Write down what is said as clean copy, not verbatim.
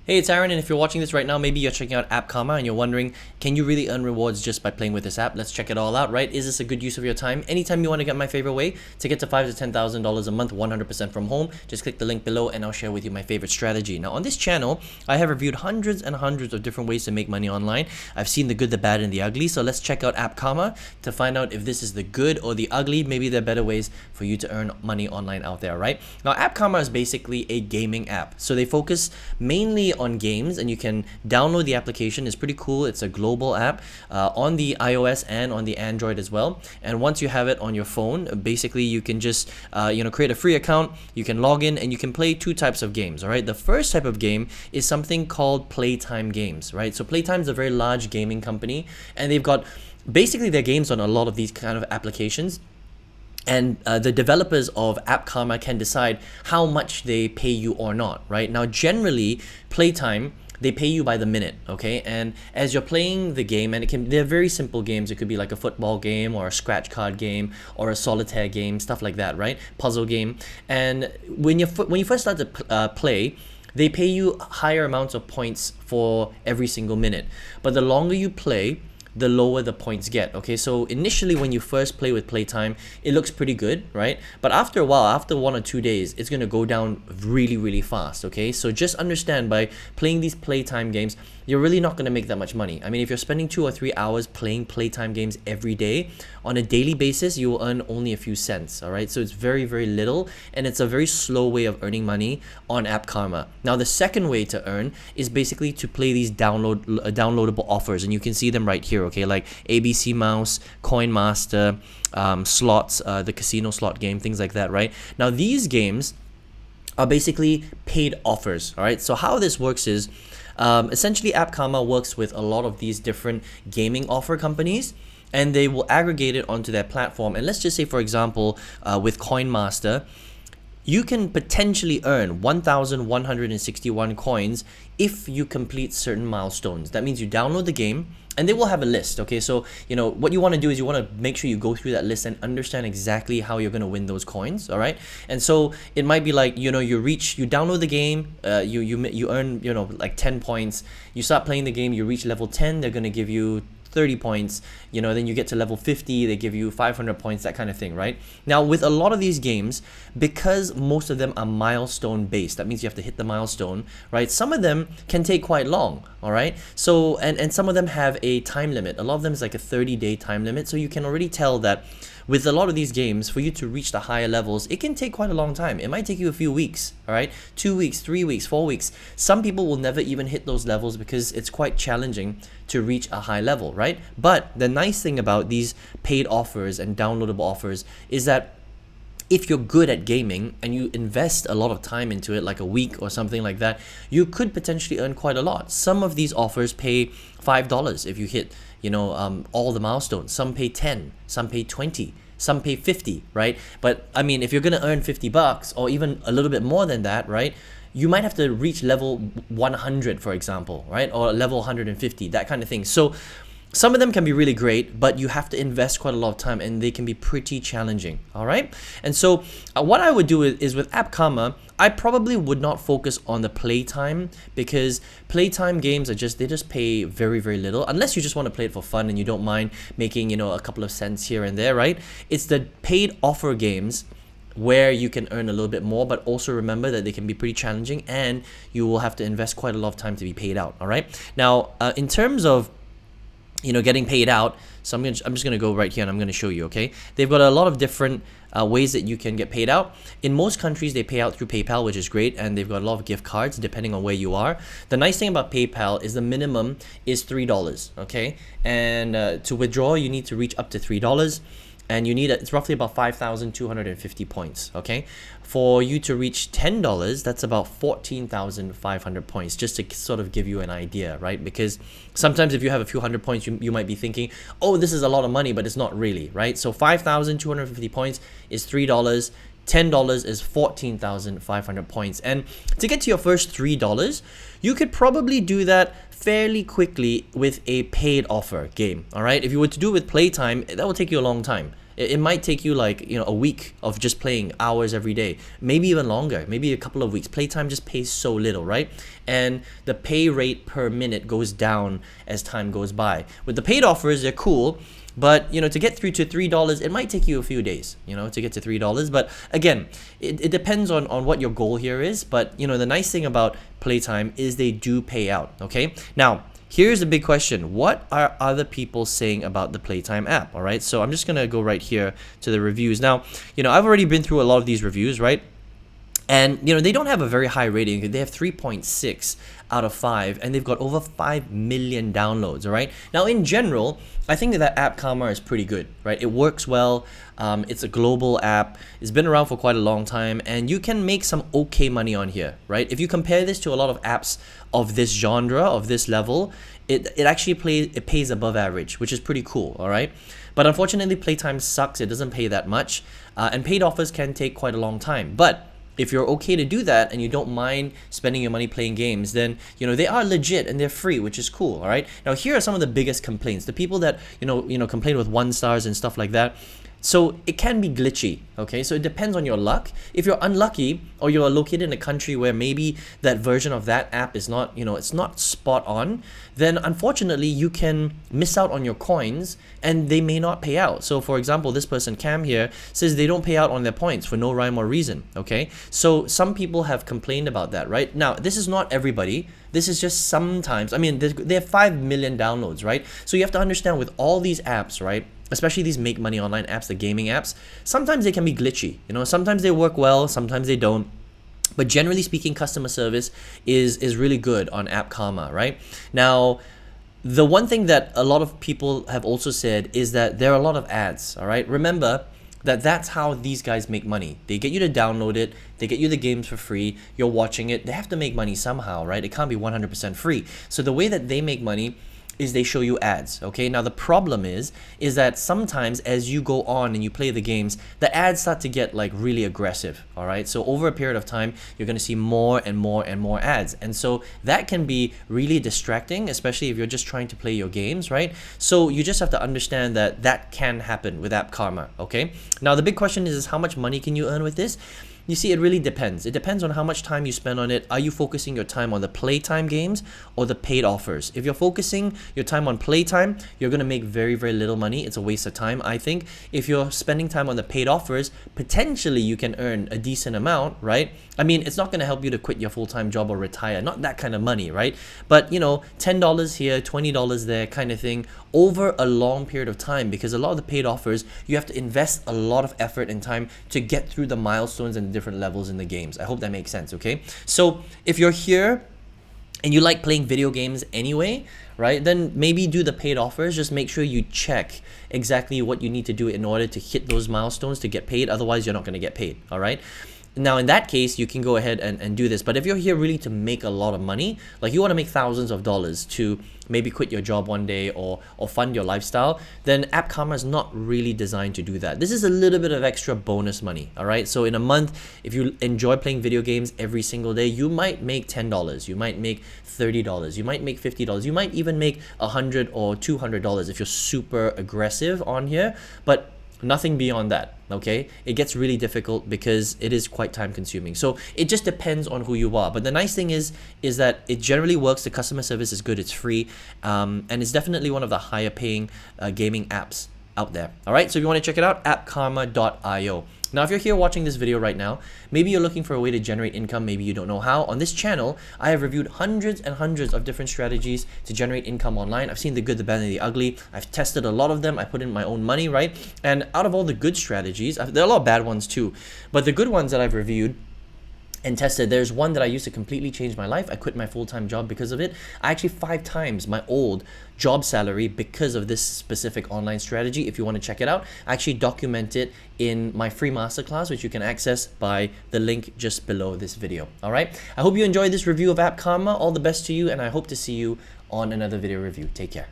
Hey, it's Aaron, and if you're watching this right now, maybe you're checking out appKarma and you're wondering, can you really earn rewards just by playing with this app? Let's check it all out, right? Is this a good use of your time? Anytime you want to get my favorite way to get to $5,000 to $10,000 a month, 100% from home, just click the link below and I'll share with you my favorite strategy. Now, on this channel, I have reviewed hundreds and hundreds of different ways to make money online. I've seen the good, the bad, and the ugly, so let's check out appKarma to find out if this is the good or the ugly. Maybe there are better ways for you to earn money online out there, right? Now, appKarma is basically a gaming app. So they focus mainly on games, and you can download the application. It's pretty cool. It's a global app on the iOS and on the Android as well. And once you have it on your phone, basically you can just create a free account. You can log in and you can play two types of games. All right. The first type of game is something called Playtime games. Right. So Playtime is a very large gaming company, and they've got basically their games on a lot of these kind of applications. And the developers of appKarma can decide how much they pay you or not, right? Now, generally, Playtime, they pay you by the minute, okay? And as you're playing the game, and they're very simple games. It could be like a football game or a scratch card game or a solitaire game, stuff like that, right? Puzzle game. And when you first start to play, they pay you higher amounts of points for every single minute. But the longer you play, the lower the points get. Okay, so initially when you first play with Playtime, it looks pretty good, right? But after a while, after 1 or 2 days, it's gonna go down really, really fast. Okay, so just understand, by playing these Playtime games, you're really not gonna make that much money. I mean, if you're spending 2 or 3 hours playing Playtime games every day, on a daily basis, you will earn only a few cents. All right, so it's very, very little, and it's a very slow way of earning money on appKarma. Now, the second way to earn is basically to play these downloadable offers, and you can see them right here. Okay, like ABC Mouse, Coin Master, slots, the casino slot game, things like that, right? Now, these games are basically paid offers. All right, so how this works is essentially appKarma works with a lot of these different gaming offer companies, and they will aggregate it onto their platform. And let's just say, for example, with Coin Master, you can potentially earn 1,161 coins if you complete certain milestones. That means you download the game, and they will have a list. Okay, so what you want to do is you want to make sure you go through that list and understand exactly how you're going to win those coins. All right, and so it might be like you download the game, you earn like 10 points. You start playing the game, you reach level 10, they're going to give you 30 points, then you get to level 50, they give you 500 points, that kind of thing, right? Now, with a lot of these games, because most of them are milestone based, that means you have to hit the milestone, right? Some of them can take quite long, all right? So, and some of them have a time limit. A lot of them is like a 30-day time limit, so you can already tell that with a lot of these games, for you to reach the higher levels, it can take quite a long time. It might take you a few weeks, all right? 2 weeks, 3 weeks, 4 weeks. Some people will never even hit those levels because it's quite challenging to reach a high level, right? But the nice thing about these paid offers and downloadable offers is that if you're good at gaming and you invest a lot of time into it, like a week or something like that, you could potentially earn quite a lot. Some of these offers pay $5 if you hit, all the milestones. Some pay 10, some pay 20, some pay 50, right? But I mean, if you're gonna earn $50 or even a little bit more than that, right? You might have to reach level 100, for example, right? Or level 150, that kind of thing. So some of them can be really great, but you have to invest quite a lot of time, and they can be pretty challenging, all right? And so what I would do is with appKarma, I probably would not focus on the Playtime, because Playtime games they just pay very, very little, unless you just want to play it for fun and you don't mind making, a couple of cents here and there, right? It's the paid offer games where you can earn a little bit more, but also remember that they can be pretty challenging, and you will have to invest quite a lot of time to be paid out, all right? Now, in terms of getting paid out, so I'm just gonna go right here and I'm gonna show you. Okay, they've got a lot of different ways that you can get paid out. In most countries, they pay out through PayPal, which is great, and they've got a lot of gift cards depending on where you are. The nice thing about PayPal is the minimum is $3. Okay, and to withdraw, you need to reach up to $3. And you need it's roughly about 5,250 points. Okay, for you to reach $10, that's about 14,500 points, just to sort of give you an idea, right? Because sometimes if you have a few hundred points, you might be thinking, oh, this is a lot of money, but it's not really, right? So 5,250 points is $3. $10 is 14,500 points. And to get to your first $3, you could probably do that fairly quickly with a paid offer game. All right, if you were to do it with Playtime, that will take you a long time. It might take you like, you know, a week of just playing hours every day, maybe even longer, maybe a couple of weeks. Playtime just pays so little, right? And the pay rate per minute goes down as time goes by. With the paid offers, they're cool, but you know, to get through to $3, it might take you a few days, you know, to get to $3. But again, it depends on what your goal here is. But you know, the nice thing about Playtime is they do pay out. Okay, now here's the big question. What are other people saying about the Playtime app? All right, so I'm just gonna go right here to the reviews. Now, you know, I've already been through a lot of these reviews, right? And you know, they don't have a very high rating. They have 3.6 out of 5, and they've got over 5 million downloads. All right, now in general, I think that appKarma is pretty good, right? It works well. It's a global app. It's been around for quite a long time, and you can make some okay money on here, right? If you compare this to a lot of apps of this genre, of this level, it actually pays above average, which is pretty cool. All right, but unfortunately, Playtime sucks. It doesn't pay that much, and paid offers can take quite a long time. But if you're okay to do that and you don't mind spending your money playing games, then you know, they are legit and they're free, which is cool. All right, now here are some of the biggest complaints. The people that you know complain with 1 stars and stuff like that. So it can be glitchy, okay? So it depends on your luck. If you're unlucky, or you're located in a country where maybe that version of that app is not, you know, it's not spot on, then unfortunately you can miss out on your coins and they may not pay out. So for example, this person Cam here says they don't pay out on their points for no rhyme or reason, okay? So some people have complained about that, right? Now, this is not everybody. This is just sometimes. I mean, they have 5 million downloads, right? So you have to understand with all these apps, right? Especially these make money online apps, the gaming apps, sometimes they can be glitchy. You know, sometimes they work well, sometimes they don't. But generally speaking, customer service is really good on appKarma, right? Now, the one thing that a lot of people have also said is that there are a lot of ads, all right? Remember that that's how these guys make money. They get you to download it, they get you the games for free, you're watching it, they have to make money somehow, right? It can't be 100% free. So the way that they make money is they show you ads, okay? Now the problem is that sometimes as you go on and you play the games, the ads start to get like really aggressive, all right? So over a period of time, you're gonna see more and more and more ads. And so that can be really distracting, especially if you're just trying to play your games, right? So you just have to understand that that can happen with appKarma, okay? Now the big question is how much money can you earn with this? You see, it really depends. It depends on how much time you spend on it. Are you focusing your time on the Playtime games or the paid offers? If you're focusing your time on Playtime, you're going to make very, very little money. It's a waste of time, I think. If you're spending time on the paid offers, potentially you can earn a decent amount, right? I mean, it's not going to help you to quit your full-time job or retire. Not that kind of money, right? But, you know, $10 here, $20 there kind of thing over a long period of time, because a lot of the paid offers, you have to invest a lot of effort and time to get through the milestones and different levels in the games. I hope that makes sense, okay? So if you're here and you like playing video games anyway, right, then maybe do the paid offers. Just make sure you check exactly what you need to do in order to hit those milestones to get paid. Otherwise, you're not going to get paid, all right? Now, in that case, you can go ahead and do this. But if you're here really to make a lot of money, like you want to make thousands of dollars to maybe quit your job one day or fund your lifestyle, then appKarma is not really designed to do that. This is a little bit of extra bonus money, all right? So in a month, if you enjoy playing video games every single day, you might make $10, you might make $30, you might make $50, you might even make $100 or $200 if you're super aggressive on here. But nothing beyond that, okay? It gets really difficult because it is quite time consuming. So it just depends on who you are. But the nice thing is that it generally works. The customer service is good, it's free, and it's definitely one of the higher paying gaming apps out there. All right, so if you want to check it out, appKarma.io. Now, if you're here watching this video right now, maybe you're looking for a way to generate income, maybe you don't know how. On this channel, I have reviewed hundreds and hundreds of different strategies to generate income online. I've seen the good, the bad, and the ugly. I've tested a lot of them. I put in my own money, right? And out of all the good strategies, there are a lot of bad ones too, but the good ones that I've reviewed and tested, there's one that I used to completely change my life. I quit my full-time job because of it. I actually 5 times my old job salary because of this specific online strategy. If you want to check it out, I actually document it in my free masterclass, which you can access by the link just below this video. All right, I hope you enjoyed this review of appKarma. All the best to you, and I hope to see you on another video review. Take care.